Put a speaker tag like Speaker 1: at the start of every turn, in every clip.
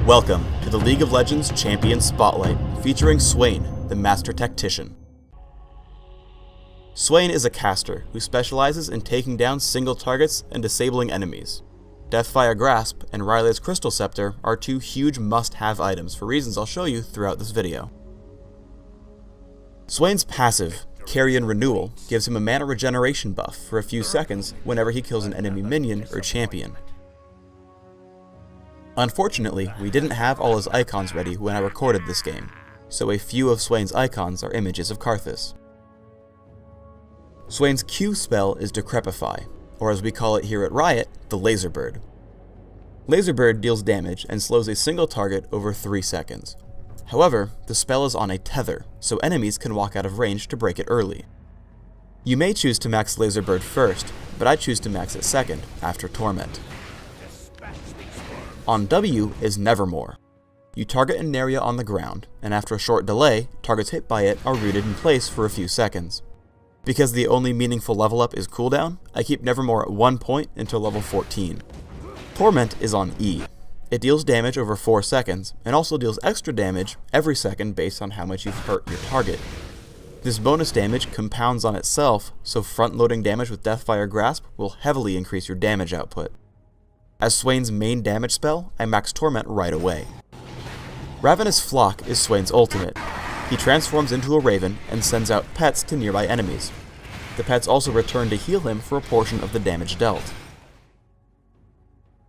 Speaker 1: Welcome to the League of Legends Champion Spotlight, featuring Swain, the Master Tactician. Swain is a caster who specializes in taking down single targets and disabling enemies. Deathfire Grasp and Riley's Crystal Scepter are two huge must-have items for reasons I'll show you throughout this video. Swain's passive, Carrion Renewal, gives him a mana regeneration buff for a few seconds whenever he kills an enemy minion or champion. Unfortunately, we didn't have all his icons ready when I recorded this game, so a few of Swain's icons are images of Karthus. Swain's Q spell is Decrepify, or as we call it here at Riot, the Laser Bird. Laser Bird deals damage and slows a single target over 3 seconds. However, the spell is on a tether, so enemies can walk out of range to break it early. You may choose to max Laser Bird first, but I choose to max it second, after Torment. On W is Nevermore. You target an area on the ground, and after a short delay, targets hit by it are rooted in place for a few seconds. Because the only meaningful level up is cooldown, I keep Nevermore at 1 point until level 14. Torment is on E. It deals damage over 4 seconds, and also deals extra damage every second based on how much you've hurt your target. This bonus damage compounds on itself, so front-loading damage with Deathfire Grasp will heavily increase your damage output. As Swain's main damage spell, I max Torment right away. Ravenous Flock is Swain's ultimate. He transforms into a raven and sends out pets to nearby enemies. The pets also return to heal him for a portion of the damage dealt.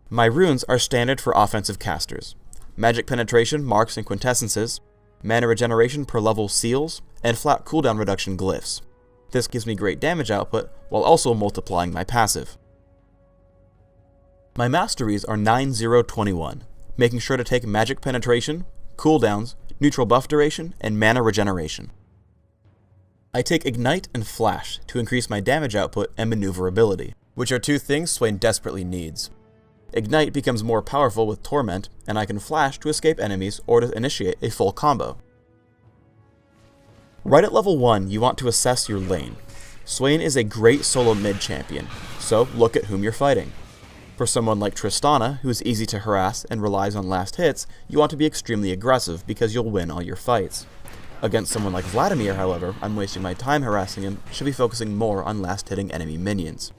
Speaker 1: My runes are standard for offensive casters: Magic Penetration, Marks, and Quintessences, Mana Regeneration per level Seals, and flat cooldown reduction Glyphs. This gives me great damage output while also multiplying my passive. My masteries are 9-0-21, making sure to take Magic Penetration, cooldowns, neutral buff duration, and mana regeneration. I take Ignite and Flash to increase my damage output and maneuverability, which are two things Swain desperately needs. Ignite becomes more powerful with Torment, and I can Flash to escape enemies or to initiate a full combo. Right at level 1, you want to assess your lane. Swain is a great solo mid champion, so look at whom you're fighting. For someone like Tristana, who is easy to harass and relies on last hits, you want to be extremely aggressive because you'll win all your fights. Against someone like Vladimir, however, I'm wasting my time harassing him, should be focusing more on last-hitting enemy minions.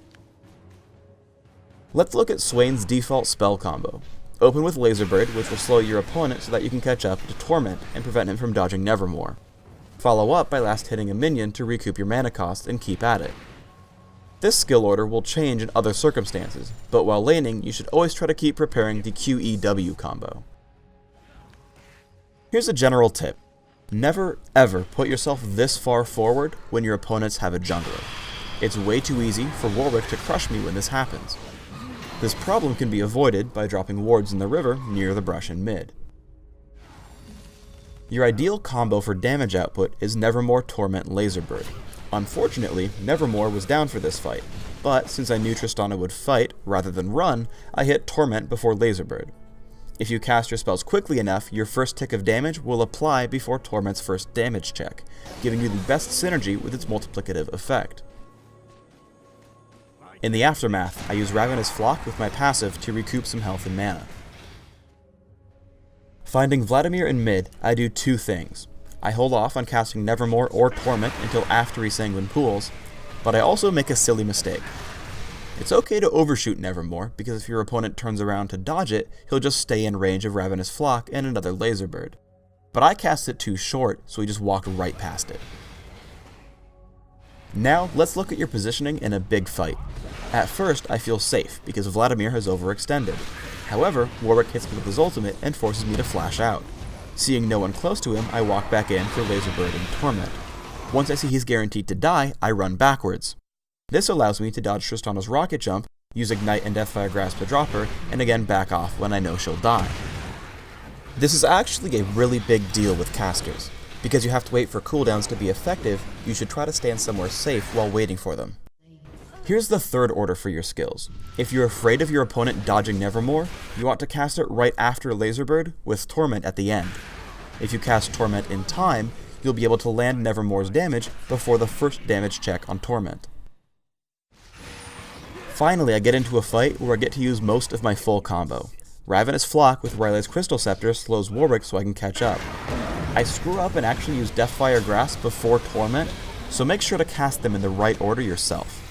Speaker 1: Let's look at Swain's default spell combo. Open with Laser Bird, which will slow your opponent so that you can catch up to Torment and prevent him from dodging Nevermore. Follow up by last-hitting a minion to recoup your mana cost and keep at it. This skill order will change in other circumstances, but while laning, you should always try to keep preparing the QEW combo. Here's a general tip. Never ever put yourself this far forward when your opponents have a jungler. It's way too easy for Warwick to crush me when this happens. This problem can be avoided by dropping wards in the river near the brush in mid. Your ideal combo for damage output is Nevermore Torment Laser Bird. Unfortunately, Nevermore was down for this fight, but since I knew Tristana would fight rather than run, I hit Torment before Laser Bird. If you cast your spells quickly enough, your first tick of damage will apply before Torment's first damage check, giving you the best synergy with its multiplicative effect. In the aftermath, I use Ravenous Flock with my passive to recoup some health and mana. Finding Vladimir in mid, I do two things. I hold off on casting Nevermore or Torment until after he Sanguine Pools, but I also make a silly mistake. It's okay to overshoot Nevermore, because if your opponent turns around to dodge it, he'll just stay in range of Ravenous Flock and another Laser Bird. But I cast it too short, so he just walked right past it. Now, let's look at your positioning in a big fight. At first, I feel safe, because Vladimir has overextended. However, Warwick hits me with his ultimate and forces me to flash out. Seeing no one close to him, I walk back in for Laser Bird and Torment. Once I see he's guaranteed to die, I run backwards. This allows me to dodge Tristana's rocket jump, use Ignite and Deathfire Grasp to drop her, and again back off when I know she'll die. This is actually a really big deal with casters. Because you have to wait for cooldowns to be effective, you should try to stand somewhere safe while waiting for them. Here's the third order for your skills. If you're afraid of your opponent dodging Nevermore, you want to cast it right after Laser Bird with Torment at the end. If you cast Torment in time, you'll be able to land Nevermore's damage before the first damage check on Torment. Finally, I get into a fight where I get to use most of my full combo. Ravenous Flock with Riley's Crystal Scepter slows Warwick so I can catch up. I screw up and actually use Deathfire Grasp before Torment, so make sure to cast them in the right order yourself.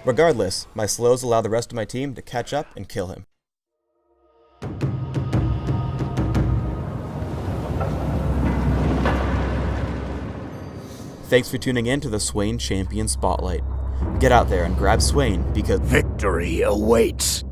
Speaker 1: Regardless, my slows allow the rest of my team to catch up and kill him. Thanks for tuning in to the Swain Champion Spotlight. Get out there and grab Swain because
Speaker 2: victory awaits!